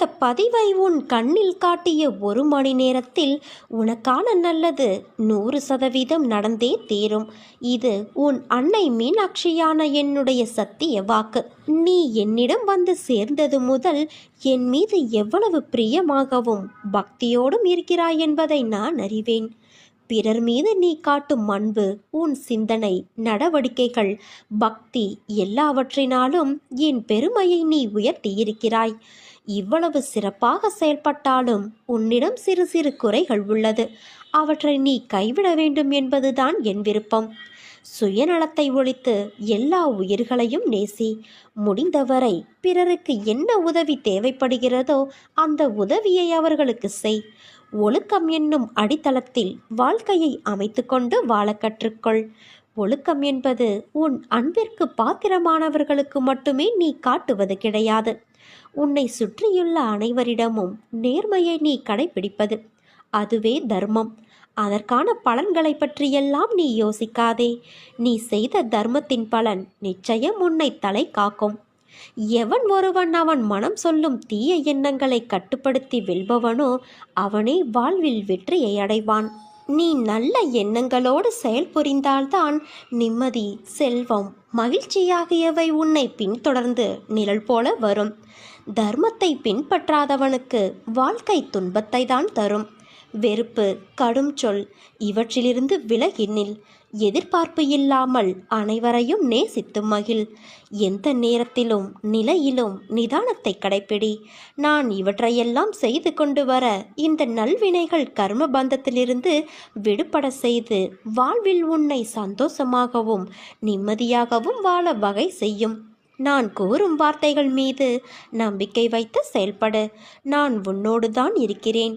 இந்த பதிவை உன் கண்ணில் காட்டிய 1 மணி நேரத்தில் உனக்கான நல்லது 100% நடந்தே தீரும். இது உன் அன்னை மீனாட்சியான என்னுடைய சத்திய வாக்கு. நீ என்னிடம் வந்து சேர்ந்தது முதல் என் மீது எவ்வளவு பிரியமாகவும் பக்தியோடும் இருக்கிறாய் என்பதை நான் அறிவேன். பிறர் மீது நீ காட்டும் அன்பு, உன் சிந்தனை, நடவடிக்கைகள், பக்தி எல்லாவற்றினாலும் என் பெருமையை நீ உயர்த்தியிருக்கிறாய். இவ்வளவு சிறப்பாக செயல்பட்டாலும் உன்னிடம் சிறு சிறு குறைகள் உள்ளது. அவற்றை நீ கைவிட வேண்டும் என்பதுதான் என் விருப்பம். சுயநலத்தை ஒழித்து எல்லா உயிர்களையும் நேசி. முடிந்தவரை பிறருக்கு என்ன உதவி தேவைப்படுகிறதோ அந்த உதவியை அவர்களுக்கு செய். ஒழுக்கம் என்னும் அடித்தளத்தில் வாழ்க்கையை அமைத்து கொண்டு வாழ கற்றுக்கொள். ஒழுக்கம் என்பது உன் அன்பிற்கு பாத்திரமானவர்களுக்கு மட்டுமே நீ காட்டுவது கிடையாது. உன்னை சுற்றியுள்ள அனைவரிடமும் நேர்மையை நீ கடைபிடிப்பது. அதுவே தர்மம். அதற்கான பலன்களை பற்றியெல்லாம் நீ யோசிக்காதே. நீ செய்த தர்மத்தின் பலன் நிச்சயம் உன்னை தலை காக்கும். எவன் ஒருவன் அவன் மனம் சொல்லும் தீய எண்ணங்களை கட்டுப்படுத்தி வெல்பவனோ அவனே வாழ்வில் வெற்றியை அடைவான். நீ நல்ல எண்ணங்களோடு செயல்புரிந்தால்தான் நிம்மதி, செல்வம், மகிழ்ச்சி ஆகியவை உன்னை பின்தொடர்ந்து நிழல் போல வரும். தர்மத்தை பின்பற்றாதவனுக்கு வாழ்க்கை துன்பத்தை தான் தரும். வெறுப்பு, கடும் சொல் இவற்றிலிருந்து விலகி நில். எதிர்பார்ப்பு இல்லாமல் அனைவரையும் நேசித்து மகிழ். எந்த நேரத்திலும் நிலையிலும் நிதானத்தை கடைப்பிடி. நான் இவற்றையெல்லாம் செய்து கொண்டு வர இந்த நல்வினைகள் கர்ம பந்தத்திலிருந்து விடுபட செய்து வாழ்வில் உன்னை சந்தோஷமாகவும் நிம்மதியாகவும் வாழ வகை செய்யும். நான் கூறும் வார்த்தைகள் மீது நம்பிக்கை வைத்து செயல்படு. நான் உன்னோடு தான் இருக்கிறேன்,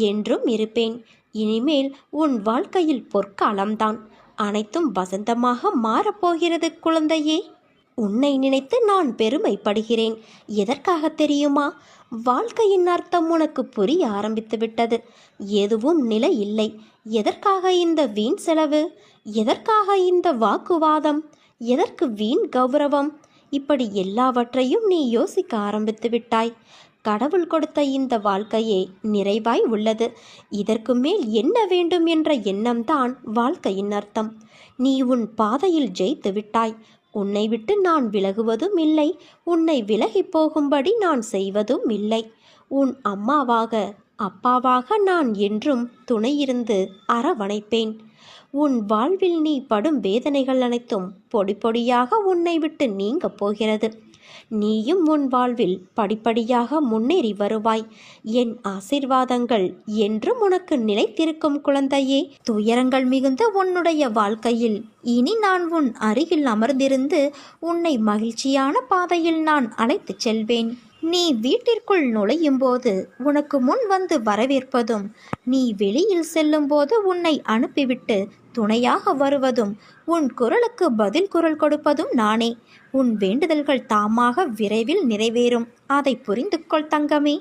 என்றும் இருப்பேன். இனிமேல் உன் வாழ்க்கையில் பொற்காலம்தான். அனைத்தும் வசந்தமாக மாறப்போகிறது குழந்தையே. உன்னை நினைத்து நான் பெருமைப்படுகிறேன். எதற்காக தெரியுமா? வாழ்க்கையின் அர்த்தம் உனக்கு புரிய ஆரம்பித்து விட்டது. எதுவும் நிலை இல்லை. எதற்காக இந்த வீண் செலவு? எதற்காக இந்த வாக்குவாதம்? எதற்கு வீண் கௌரவம்? இப்படி எல்லாவற்றையும் நீ யோசிக்க ஆரம்பித்து விட்டாய். கடவுள் கொடுத்த இந்த வாழ்க்கையே நிறைவாய் உள்ளது. இதற்கு மேல் என்ன வேண்டும் என்ற எண்ணம்தான் வாழ்க்கையின் அர்த்தம். நீ உன் பாதையில் ஜெயித்து விட்டாய். உன்னை விட்டு நான் விலகுவதும் இல்லை. உன்னை விலகி போகும்படி நான் செய்வதும் இல்லை. உன் அம்மாவாக, அப்பாவாக நான் என்றும் துணையிருந்து அரவணைப்பேன். உன் வாழ்வில் நீ படும் வேதனைகள் அனைத்தும் பொடி பொடியாக உன்னை விட்டு நீங்க போகிறது. நீயும் உன் வாழ்வில் படிப்படியாக முன்னேறி வருவாய். என் ஆசீர்வாதங்கள் என்றும் உனக்கு நிலைத்திருக்கும் குழந்தையே. துயரங்கள் மிகுந்த உன்னுடைய வாழ்க்கையில் இனி நான் உன் அருகில் அமர்ந்திருந்து உன்னை மகிழ்ச்சியான பாதையில் நான் அழைத்துச் செல்வேன். நீ வீட்டிற்குள் நுழையும் போது உனக்கு முன் வந்து வரவேற்பதும், நீ வெளியில் செல்லும் போது உன்னை அனுப்பிவிட்டு துணையாக வருவதும், உன் குரலுக்கு பதில் குரல் கொடுப்பதும் நானே. உன் வேண்டுதல்கள் தாமாக விரைவில் நிறைவேறும். அதை புரிந்து கொள் தங்கமே.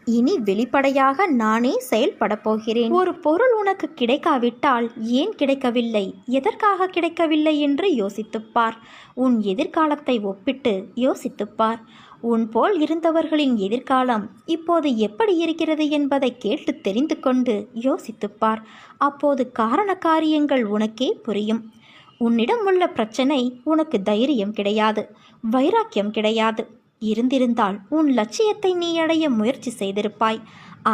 இனி வெளிப்படையாக நானே செயல்பட போகிறேன். ஒரு பொருள் உனக்கு கிடைக்காவிட்டால் ஏன் கிடைக்கவில்லை, எதற்காக கிடைக்கவில்லை என்று யோசித்துப்பார். உன் எதிர்காலத்தை ஒப்பிட்டு யோசித்துப்பார். உன் போல் இருந்தவர்களின் எதிர்காலம் இப்போது எப்படி இருக்கிறது என்பதை கேட்டு தெரிந்து கொண்டு யோசித்துப்பார். அப்போது காரண காரியங்கள் உனக்கே புரியும். உன்னிடம் உள்ள பிரச்சனை உனக்கு தைரியம் கிடையாது, வைராக்கியம் கிடையாது. இருந்திருந்தால் உன் லட்சியத்தை நீ அடைய முயற்சி செய்திருப்பாய்.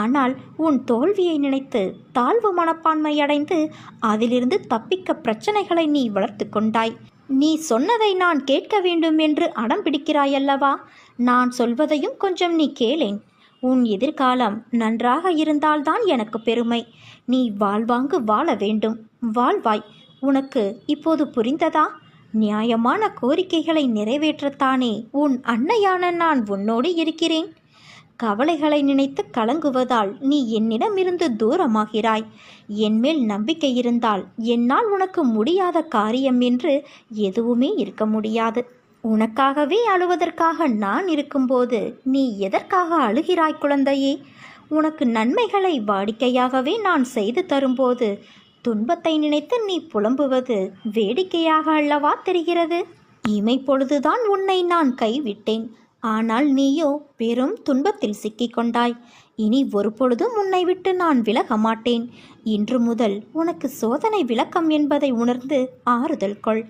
ஆனால் உன் தோல்வியை நினைத்து தாழ்வு மனப்பான்மை அடைந்து அதிலிருந்து தப்பிக்க பிரச்சனைகளை நீ வளர்த்து கொண்டாய். நீ சொன்னதை நான் கேட்க வேண்டும் என்று அடம் பிடிக்கிறாயல்லவா? நான் சொல்வதையும் கொஞ்சம் நீ கேளேன். உன் எதிர்காலம் நன்றாக இருந்தால்தான் எனக்கு பெருமை. நீ வாழ்வாங்கு வாழ வேண்டும். வாழ்வாய். உனக்கு இப்போது புரிந்ததா? நியாயமான கோரிக்கைகளை நிறைவேற்றத்தானே உன் அன்னையான நான் உன்னோடு இருக்கிறேன். கவலைகளை நினைத்து கலங்குவதால் நீ என்னிடமிருந்து தூரமாகிறாய். என்மேல் நம்பிக்கை இருந்தால் என்னால் உனக்கு முடியாத காரியம் என்று எதுவுமே இருக்க முடியாது. உனக்காகவே அழுவதற்காக நான் இருக்கும்போது நீ எதற்காக அழுகிறாய் குழந்தையே? உனக்கு நன்மைகளை வாடிக்கையாகவே நான் செய்து தரும்போது துன்பத்தை நினைத்து நீ புலம்புவது வேடிக்கையாக அல்லவா தெரிகிறது? இமை பொழுதுதான் உன்னை நான் கைவிட்டேன். ஆனால் நீயோ பெரும் துன்பத்தில் சிக்கிக்கொண்டாய். இனி ஒரு பொழுதும் உன்னை விட்டு நான் விலக மாட்டேன். இன்று முதல் உனக்கு சோதனை விளக்கம் என்பதை உணர்ந்து ஆறுதல் கொள்.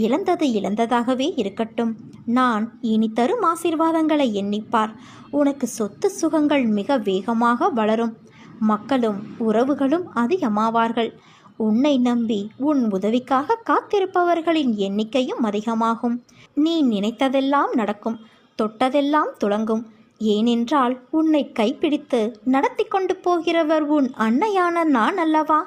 இழந்தது இழந்ததாகவே இருக்கட்டும். நான் இனி தரும் ஆசீர்வாதங்களை எண்ணிப்பார். உனக்கு சொத்து சுகங்கள் மிக வேகமாக வளரும். மக்களும் உறவுகளும் அதிகமாவார்கள். உன்னை நம்பி உன் உதவிக்காக காத்திருப்பவர்களின் எண்ணிக்கையும் அதிகமாகும். நீ நினைத்ததெல்லாம் நடக்கும், தொட்டதெல்லாம் துலங்கும். ஏனென்றால் உன்னை கைப்பிடித்து நடத்தி கொண்டு போகிறவர் உன் அன்னையான நான் அல்லவா?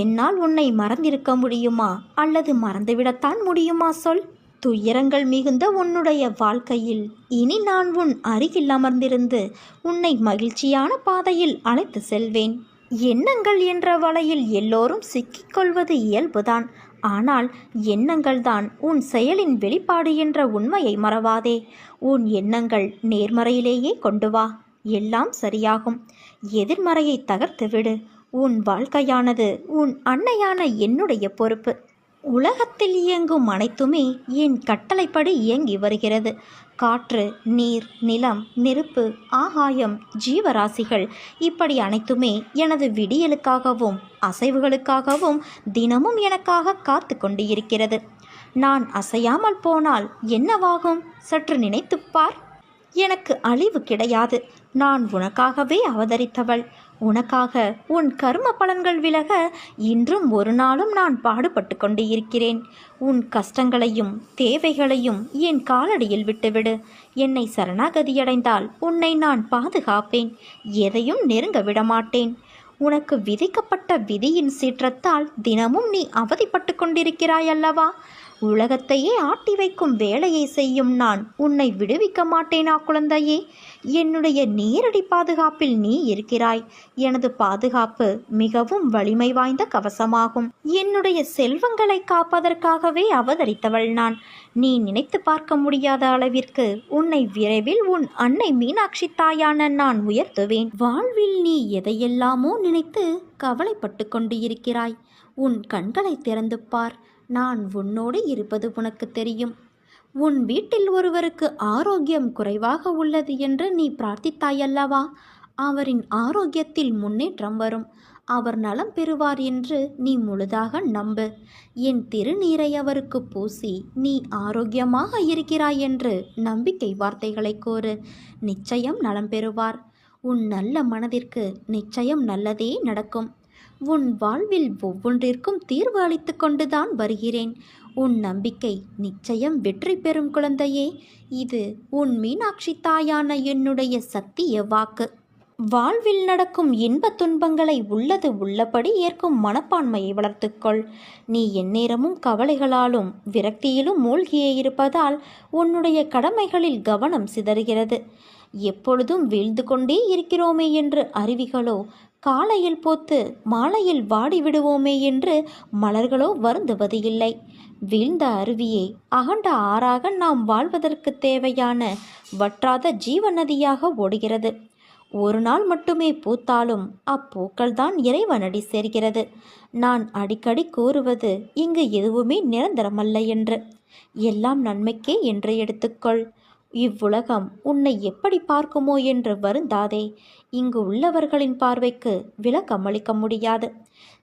என்னால் உன்னை மறந்திருக்க முடியுமா, அல்லது மறந்துவிடத்தான் முடியுமா சொல்? துயரங்கள் மிகுந்த உன்னுடைய வாழ்க்கையில் இனி நான் உன் அருகில் அமர்ந்திருந்து உன்னை மகிழ்ச்சியான பாதையில் அழைத்து செல்வேன். எண்ணங்கள் என்ற வலையில் எல்லோரும் சிக்கிக்கொள்வது இயல்புதான். ஆனால் எண்ணங்கள்தான் உன் செயலின் வெளிப்பாடு என்ற உண்மையை மறவாதே. உன் எண்ணங்கள் நேர்மறையிலேயே கொண்டு வா, எல்லாம் சரியாகும். எதிர்மறையை தகர்த்துவிடு. உன் வாழ்க்கையானது உன் அன்னையான என்னுடைய பொறுப்பு. உலகத்தில் இயங்கும் அனைத்துமே என் கட்டளைப்படி இயங்கி வருகிறது. காற்று, நீர், நிலம், நெருப்பு, ஆகாயம், ஜீவராசிகள் இப்படி அனைத்துமே எனது விடியலுக்காகவும் அசைவுகளுக்காகவும் தினமும் எனக்காக காத்து கொண்டு இருக்கிறது. நான் அசையாமல் போனால் என்னவாகும்? சற்று நினைத்துப்பார். எனக்கு அழிவு கிடையாது. நான் உனக்காகவே அவதரித்தவள். உனக்காக உன் கர்ம பலன்கள் விலக இன்றும் ஒரு நாளும் நான் பாடுபட்டு கொண்டு இருக்கிறேன். உன் கஷ்டங்களையும் தேவைகளையும் என் காலடியில் விட்டுவிடு. என்னை சரணாகதியடைந்தால் உன்னை நான் பாதுகாப்பேன். எதையும் நெருங்க விடமாட்டேன். உனக்கு விதிக்கப்பட்ட விதியின் சீற்றத்தால் தினமும் நீ அவதிப்பட்டு கொண்டிருக்கிறாய் அல்லவா? உலகத்தையே ஆட்டி வைக்கும் வேலையை செய்யும் நான் உன்னை விடுவிக்க மாட்டேனா குழந்தையே? என்னுடைய நேரடி பாதுகாப்பில் நீ இருக்கிறாய். எனது பாதுகாப்பு மிகவும் வலிமை வாய்ந்த கவசமாகும். என்னுடைய செல்வங்களை காப்பதற்காகவே அவதரித்தவள் நான். நீ நினைத்து பார்க்க முடியாத அளவிற்கு உன்னை விரைவில் உன் அன்னை மீனாட்சி தாயான நான் உயர்த்துவேன். வாழ்வில் நீ எதையெல்லாமோ நினைத்து கவலைப்பட்டு கொண்டு இருக்கிறாய். உன் கண்களை திறந்து பார். நான் உன்னோடு இருப்பது உனக்கு தெரியும். உன் வீட்டில் ஒருவருக்கு ஆரோக்கியம் குறைவாக உள்ளது என்று நீ பிரார்த்தித்தாயல்லவா? அவரின் ஆரோக்கியத்தில் முன்னேற்றம் வரும். அவர் நலம் பெறுவார் என்று நீ முழுதாக நம்பு. என் திருநீரை அவருக்கு பூசி நீ ஆரோக்கியமாக இருக்கிறாய் என்று நம்பிக்கை வார்த்தைகளை கூறு. நிச்சயம் நலம் பெறுவார். உன் நல்ல மனதிற்கு நிச்சயம் நல்லதே நடக்கும். உன் வாழ்வில் ஒவ்வொன்றிற்கும் தீர்வு அளித்து கொண்டுதான் வருகிறேன். உன் நம்பிக்கை நிச்சயம் வெற்றி பெறும் குழந்தையே. இது உன் மீனாட்சி தாயான என்னுடைய சத்திய வாக்கு. வாழ்வில் நடக்கும் இன்ப துன்பங்களை உள்ளது உள்ளபடி ஏற்கும் மனப்பான்மையை வளர்த்துக்கொள். நீ எந்நேரமும் கவலைகளாலும் விரக்தியிலும் மூழ்கியே இருப்பதால் உன்னுடைய கடமைகளில் கவனம் சிதறுகிறது. எப்பொழுதும் வீழ்ந்து கொண்டே இருக்கிறோமே என்று அருவிகளோ, காலையில் போத்து மாலையில் வாடி விடுவோமே என்று மலர்களோ வருந்துவது இல்லை. வீழ்ந்த அருவியே, அகண்ட ஆறாக நாம் வாழ்வதற்கு தேவையான வற்றாத ஜீவநதியாக ஓடுகிறது. ஒரு நாள் மட்டுமே பூத்தாலும் அப்பூக்கள் தான் இறைவனடி சேர்கிறது. நான் அடிக்கடி கூறுவது இங்கு எதுவுமே நிரந்தரமல்ல என்று. எல்லாம் நன்மைக்கே என்று எடுத்துக்கொள். இவ்வுலகம் உன்னை எப்படி பார்க்குமோ என்று வருந்தாதே. இங்கு உள்ளவர்களின் பார்வைக்கு விளக்கம் அளிக்க முடியாது.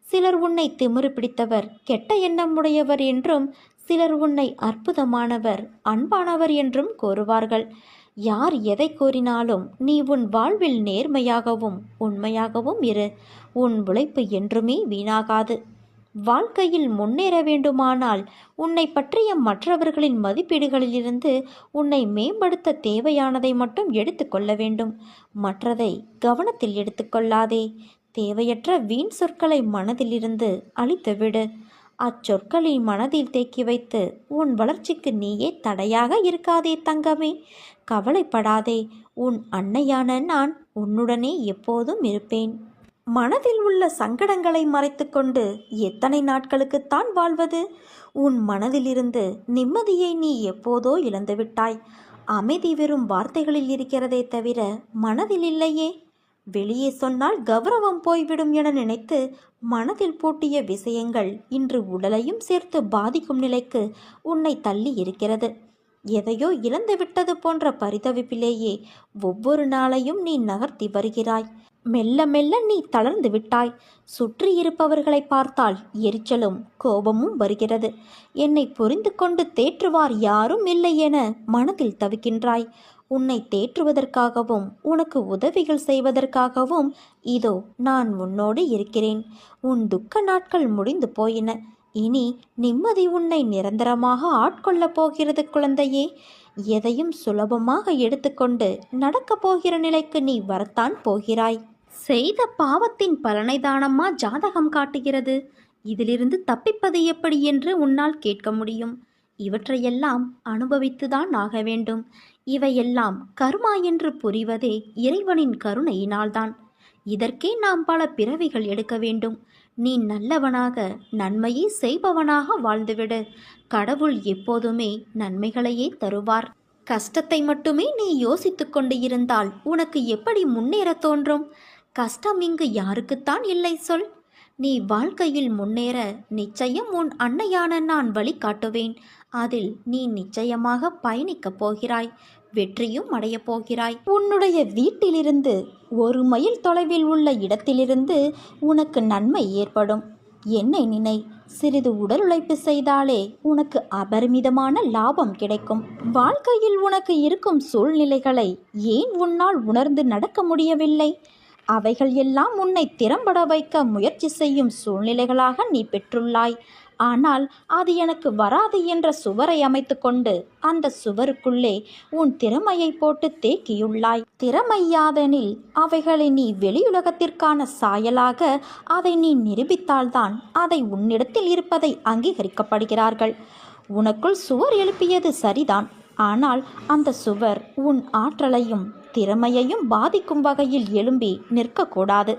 சிலர் உன்னை திமிரு பிடித்தவர், கெட்ட எண்ணம் உடையவர் என்றும், சிலர் உன்னை அற்புதமானவர், அன்பானவர் என்றும் கூறுவார்கள். யார் எதை கூறினாலும் நீ உன் வாழ்வில் நேர்மையாகவும் உண்மையாகவும் இரு. உன் உழைப்பு என்றுமே வீணாகாது. வாழ்க்கையில் முன்னேற வேண்டுமானால் உன்னை பற்றிய மற்றவர்களின் மதிப்பீடுகளிலிருந்து உன்னை மேம்படுத்த தேவையானதை மட்டும் எடுத்துக்கொள்ள வேண்டும். மற்றதை கவனத்தில் எடுத்துக்கொள்ளாதே. தேவையற்ற வீண் சொற்களை மனதிலிருந்து அழித்துவிடு. அச்சொற்களை மனதில் தேக்கி வைத்து உன் வளர்ச்சிக்கு நீயே தடையாக இருக்காதே தங்கமே. கவலைப்படாதே. உன் அன்னையான நான் உன்னுடனே எப்போதும் இருப்பேன். மனதில் உள்ள சங்கடங்களை மறைத்துக்கொண்டு எத்தனை நாட்களுக்குத்தான் வாழ்வது? உன் மனதிலிருந்து நிம்மதியை நீ எப்போதோ இழந்துவிட்டாய். அமைதி வெறும் வார்த்தைகளில் இருக்கிறதே தவிர மனதில் இல்லையே. வெளியே சொன்னால் கௌரவம் போய்விடும் என நினைத்து மனதில் பூட்டிய விஷயங்கள் இன்று உடலையும் சேர்த்து பாதிக்கும் நிலைக்கு உன்னை தள்ளி இருக்கிறது. எதையோ இழந்து விட்டது போன்ற பரிதவிப்பிலேயே ஒவ்வொரு நாளையும் நீ நகர்த்தி வருகிறாய். மெல்ல மெல்ல நீ தளர்ந்து விட்டாய். சுற்றி இருப்பவர்களை பார்த்தால் எரிச்சலும் கோபமும் வருகிறது. என்னை புரிந்து கொண்டு தேற்றுவார் யாரும் இல்லை என மனதில் தவிக்கின்றாய். உன்னை தேற்றுவதற்காகவும் உனக்கு உதவிகள் செய்வதற்காகவும் இதோ நான் உன்னோடு இருக்கிறேன். உன் துக்க நாட்கள் முடிந்து போயின. இனி நிம்மதி உன்னை நிரந்தரமாக ஆட்கொள்ளப் போகிறது குழந்தையே. எதையும் சுலபமாக எடுத்துக்கொண்டு நடக்கப் போகிற நிலைக்கு நீ வரத்தான் போகிறாய். செய்த பாவத்தின் பலனைதானம்மா ஜாதகம் காட்டுகிறது. இதிலிருந்து தப்பிப்பது எப்படி என்று உன்னால் கேட்க முடியும். இவற்றையெல்லாம் அனுபவித்துதான் ஆக வேண்டும். இவையெல்லாம் கர்மா என்று புரிவதே இறைவனின் கருணையினால்தான். இதற்கே நாம் பல பிறவிகள் எடுக்க வேண்டும். நீ நல்லவனாக நன்மையை செய்பவனாக வாழ்ந்துவிடு. கடவுள் எப்போதுமே நன்மைகளையே தருவார். கஷ்டத்தை மட்டுமே நீ யோசித்து கொண்டு இருந்தால் உனக்கு எப்படி முன்னேற தோன்றும்? கஷ்டம் இங்கு யாருக்குத்தான் இல்லை சொல். நீ வாழ்க்கையில் முன்னேற நிச்சயம் உன் அன்னையான நான் வழி காட்டுவேன். அதில் நீ நிச்சயமாக பயணிக்கப் போகிறாய். வெற்றியும் அடையப் போகிறாய். உன்னுடைய வீட்டிலிருந்து 1 மைல் தொலைவில் உள்ள இடத்திலிருந்து உனக்கு நன்மை ஏற்படும். என்னை நினை. சிறிது உடல் உழைப்பு செய்தாலே உனக்கு அபரிமிதமான லாபம் கிடைக்கும். வாழ்க்கையில் உனக்கு இருக்கும் சூழ்நிலைகளை ஏன் உன்னால் உணர்ந்து நடக்க முடியவில்லை? அவைகள் எல்லாம் உன்னை திறம்பட வைக்க முயற்சி செய்யும் சூழ்நிலைகளாக நீ பெற்றுள்ளாய். ஆனால் அது எனக்கு வராது என்ற சுவரை அமைத்து கொண்டு அந்த சுவருக்குள்ளே உன் திறமையை போட்டு தேக்கியுள்ளாய். திறமையாதெனில் அவைகளை நீ வெளியுலகத்திற்கான சாயலாக அதை நீ நிரூபித்தால்தான் அதை உன்னிடத்தில் இருப்பதை அங்கீகரிக்கப்படுகிறார்கள். உனக்குள் சுவர் எழுப்பியது சரிதான். ஆனால் அந்த சுவர் உன் ஆற்றலையும் திறமையையும் பாதிக்கும் வகையில் எழும்பி நிற்கக்கூடாது.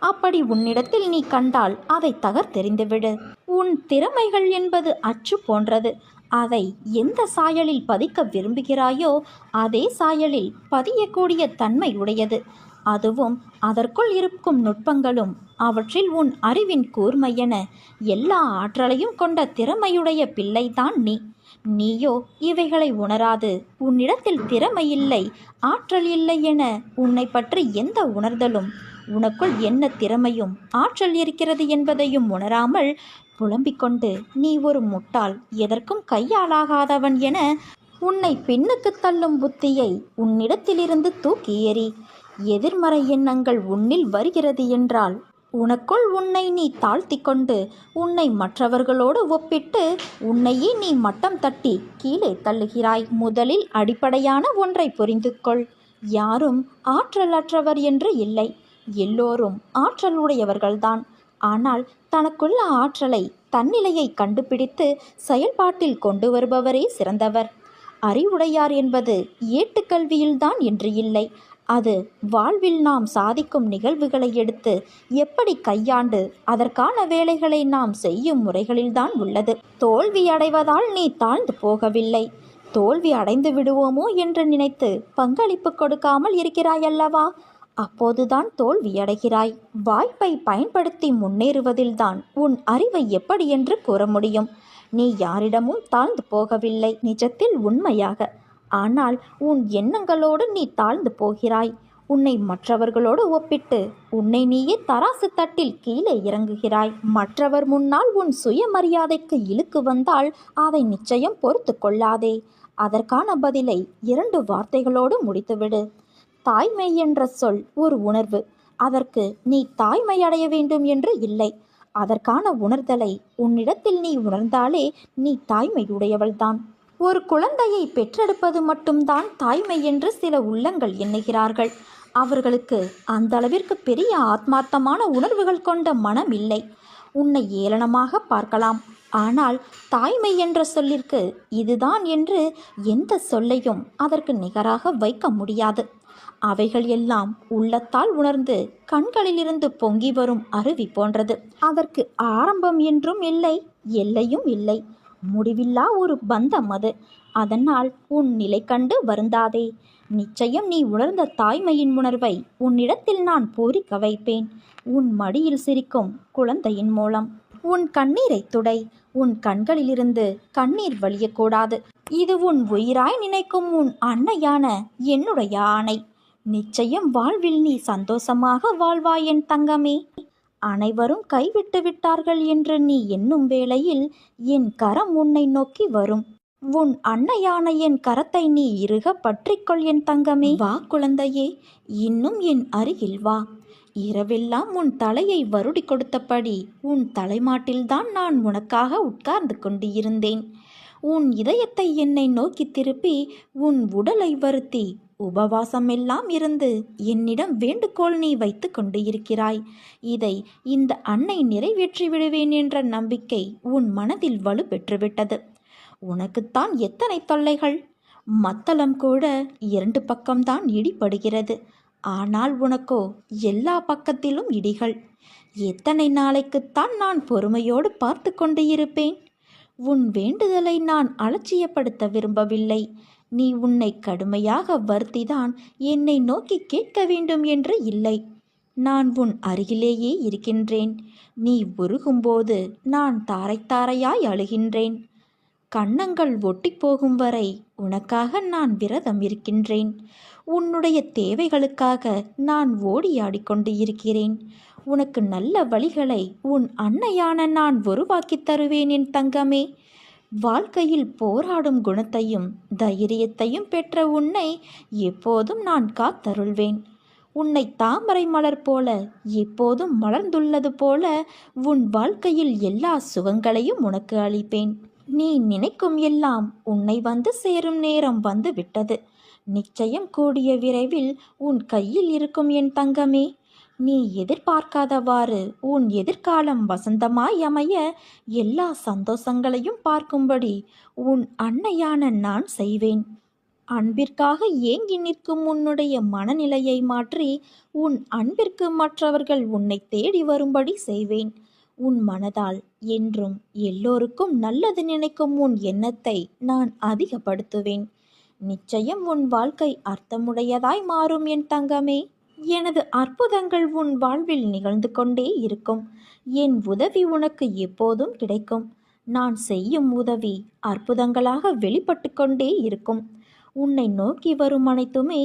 அப்படி உன்னிடத்தில் நீ கண்டால் அதை தகர்த்தெறிந்துவிடு. உன் திறமைகள் என்பது அச்சு போன்றது. அதை எந்த சாயலில் பதிக்க விரும்புகிறாயோ அதே சாயலில் பதியக்கூடிய தன்மை உடையது. அதுவும் அதற்குள் இருக்கும் நுட்பங்களும் அவற்றில் உன் அறிவின் கூர்மையென எல்லா ஆற்றலையும் கொண்ட திறமையுடைய பிள்ளைதான் நீ. நீயோ இவைகளை உணராது உன்னிடத்தில் திறமை இல்லை, ஆற்றல் இல்லை என உன்னை பற்றி எந்த உணர்தலும், உனக்குள் என்ன திறமையும் ஆற்றல் இருக்கிறது என்பதையும் உணராமல் புலம்பிக் கொண்டு நீ ஒரு முட்டாள், எதற்கும் கையாளாகாதவன் என உன்னை பின்னுக்கு தள்ளும் புத்தியை உன்னிடத்திலிருந்து தூக்கி எறி. எதிர்மறை எண்ணங்கள் உன்னில் வருகிறது என்றால் உனக்குள் உன்னை நீ தாழ்த்தி கொண்டு உன்னை மற்றவர்களோடு ஒப்பிட்டு உன்னையே நீ மட்டம் தட்டி கீழே தள்ளுகிறாய். முதலில் அடிப்படையான ஒன்றை புரிந்து கொள். யாரும் ஆற்றல் அற்றவர் என்று இல்லை. எல்லோரும் ஆற்றல் உடையவர்கள்தான். ஆனால் தனக்குள்ள ஆற்றலை தன்னிலையை கண்டுபிடித்து செயல்பாட்டில் கொண்டு வருபவரே சிறந்தவர். அறிவுடையார் என்பது ஏட்டுக்கல்வியில்தான் என்று இல்லை. அது வாழ்வில் நாம் சாதிக்கும் நிகழ்வுகளை எடுத்து எப்படி கையாண்டு அதற்கான வேலைகளை நாம் செய்யும் முறைகளில்தான் உள்ளது. தோல்வி அடைவதால் நீ தாழ்ந்து போகவில்லை. தோல்வி அடைந்து விடுவோமோ என்று நினைத்து பங்களிப்பு கொடுக்காமல் இருக்கிறாயல்லவா? அப்போதுதான் தோல்வியடைகிறாய். வாய்ப்பை பயன்படுத்தி முன்னேறுவதில்தான் உன் அறிவை எப்படி என்று கூற முடியும். நீ யாரிடமும் தாழ்ந்து போகவில்லை, நிஜத்தில் உண்மையாக. ஆனால் உன் எண்ணங்களோடு நீ தாழ்ந்து போகிறாய். உன்னை மற்றவர்களோடு ஒப்பிட்டு உன்னை நீயே தராசு தட்டில் கீழே இறங்குகிறாய். மற்றவர் முன்னால் உன் சுயமரியாதைக்கு இழுக்கு வந்தால் அதை நிச்சயம் பொறுத்து கொள்ளாதே. அதற்கான பதிலை 2 வார்த்தைகளோடு முடித்துவிடு. தாய்மை என்ற சொல் ஒரு உணர்வு. அதற்கு நீ தாய்மை அடைய வேண்டும் என்று இல்லை. அதற்கான உணர்தலை உன்னிடத்தில் நீ உணர்ந்தாலே நீ தாய்மையுடையவள்தான். ஒரு குழந்தையை பெற்றெடுப்பது மட்டும்தான் தாய்மை என்று சில உள்ளங்கள் எண்ணுகிறார்கள். அவர்களுக்கு அந்த அளவிற்கு பெரிய ஆத்மார்த்தமான உணர்வுகள் கொண்ட மனம் இல்லை. உன்னை ஏளனமாக பார்க்கலாம். ஆனால் தாய்மை என்ற சொல்லிற்கு இதுதான் என்று எந்த சொல்லையும் அதற்கு நிகராக வைக்க முடியாது. அவைகள் எல்லாம் உள்ளத்தால் உணர்ந்து கண்களிலிருந்து பொங்கி வரும் அருவி போன்றது. அதற்கு ஆரம்பம் என்றும் இல்லை, எல்லையும் இல்லை. முடிவில்லா ஒரு பந்தம் அது. அதனால் உன் நிலை கண்டு வருந்தாதே. நிச்சயம் நீ உணர்ந்த தாய்மையின் உணர்வை உன்னிடத்தில் நான் பூரிக்க வைப்பேன். உன் மடியில் சிரிக்கும் குழந்தையின் மூலம். உன் கண்ணீரை துடை. உன் கண்களிலிருந்து கண்ணீர் வழியக்கூடாது. இது உன் உயிராய் நினைக்கும் உன் அன்னையான என்னுடைய ஆணை. நிச்சயம் வாழ்வில் நீ சந்தோஷமாக வாழ்வாய் என் தங்கமே. அனைவரும் கைவிட்டு விட்டார்கள் என்று நீ எண்ணும் வேளையில் என் கரம் உன்னை நோக்கி வரும். உன் அன்னையான என் கரத்தை நீ இறுக பற்றிக்கொள் என் தங்கமே. வா குழந்தையே, இன்னும் என் அருகில் வா. இரவெல்லாம் உன் தலையை வருடி கொடுத்தபடி உன் தலைமாட்டில்தான் நான் உனக்காக உட்கார்ந்து கொண்டு இருந்தேன். உன் இதயத்தை என்னை நோக்கி திருப்பி உன் உடலை வருத்தி உபவாசமெல்லாம் இருந்து என்னிடம் வேண்டுகோள் நீ வைத்து கொண்டு இருக்கிறாய். இதை இந்த அன்னை நிறைவேற்றி விடுவேன் என்ற நம்பிக்கை உன் மனதில் வலு பெற்றுவிட்டது. உனக்குத்தான் எத்தனை தொல்லைகள்! மத்தளம் கூட 2 பக்கம்தான் இடிபடுகிறது. ஆனால் உனக்கோ எல்லா பக்கத்திலும் இடிகள். எத்தனை நாளைக்குத்தான் நான் பொறுமையோடு பார்த்து கொண்டு இருப்பேன்? உன் வேண்டுதலை நான் அலட்சியப்படுத்த விரும்பவில்லை. நீ உன்னை கடுமையாக வருத்திதான் என்னை நோக்கி கேட்க வேண்டும் என்று இல்லை. நான் உன் அருகிலேயே இருக்கின்றேன். நீ உருகும்போது நான் தாரை தாரையாய் அழுகின்றேன். கன்னங்கள் ஒட்டி போகும் வரை உனக்காக நான் விரதம் இருக்கின்றேன். உன்னுடைய தேவைகளுக்காக நான் ஓடியாடிக்கொண்டு இருக்கிறேன். உனக்கு நல்ல வழிகளை உன் அன்னையான நான் உருவாக்கி தருவேன் என் தங்கமே. வாழ்க்கையில் போராடும் குணத்தையும் தைரியத்தையும் பெற்ற உன்னை எப்போதும் நான் காத்தருள்வேன். உன்னை தாமரை மலர் போல எப்போதும் மலர்ந்துள்ளது போல உன் வாழ்க்கையில் எல்லா சுகங்களையும் உனக்கு அளிப்பேன். நீ நினைக்கும் எல்லாம் உன்னை வந்து சேரும் நேரம் வந்து விட்டது. நிச்சயம் கூடிய விரைவில் உன் கையில் இருக்கும் என் தங்கமே. நீ எதிர்பார்க்காதவாறு உன் எதிர்காலம் வசந்தமாய் அமைய எல்லா சந்தோஷங்களையும் பார்க்கும்படி உன் அன்னையான நான் செய்வேன். அன்பிற்காக ஏங்கி நிற்கும் உன்னுடைய மனநிலையை மாற்றி உன் அன்பிற்கு மற்றவர்கள் உன்னை தேடி வரும்படி செய்வேன். உன் மனதால் என்றும் எல்லோருக்கும் நல்லது நினைக்கும் உன் எண்ணத்தை நான் அதிகப்படுத்துவேன். நிச்சயம் உன் வாழ்க்கை அர்த்தமுடையதாய் மாறும் என் தங்கமே. எனது அற்புதங்கள் உன் வாழ்வில் நிகழ்ந்து கொண்டே இருக்கும். என் உதவி உனக்கு எப்போதும் கிடைக்கும். நான் செய்யும் உதவி அற்புதங்களாக வெளிப்பட்டு கொண்டே இருக்கும். உன்னை நோக்கி வரும் அனைத்துமே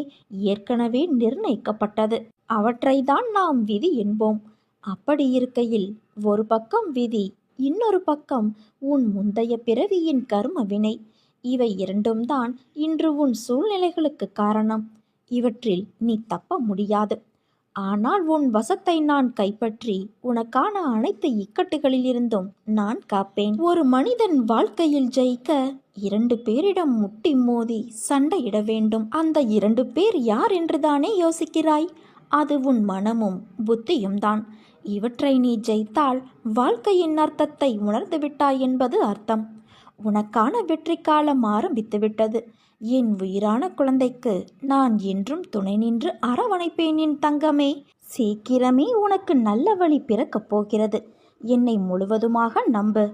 ஏற்கனவே நிர்ணயிக்கப்பட்டது. அவற்றைதான் நாம் விதி என்போம். அப்படி இருக்கையில் ஒரு பக்கம் விதி, இன்னொரு பக்கம் உன் முந்தைய பிறவியின் கர்ம வினை. இவை இரண்டும் தான் இன்று உன் சூழ்நிலைகளுக்கு காரணம். இவற்றில் நீ தப்ப முடியாது. ஆனால் உன் வசத்தை நான் கைப்பற்றி உனக்கான அனைத்து இக்கட்டுகளிலிருந்தும் நான் காப்பேன். ஒரு மனிதன் வாழ்க்கையில் ஜெயிக்க 2 பேரிடம் முட்டி மோதி சண்டையிட வேண்டும். அந்த 2 பேர் யார் என்றுதானே யோசிக்கிறாய்? அது உன் மனமும் புத்தியும் தான். இவற்றை நீ ஜெயித்தால் வாழ்க்கையின் அர்த்தத்தை உணர்ந்து விட்டாய் என்பது அர்த்தம். உனக்கான வெற்றி காலம் ஆரம்பித்து விட்டது. என் உயிரான குழந்தைக்கு நான் என்றும் துணை நின்று அரவணைப்பேன் என் தங்கமே. சீக்கிரமே உனக்கு நல்ல வழி பிறக்கப் போகிறது. என்னை முழுவதுமாக நம்பு.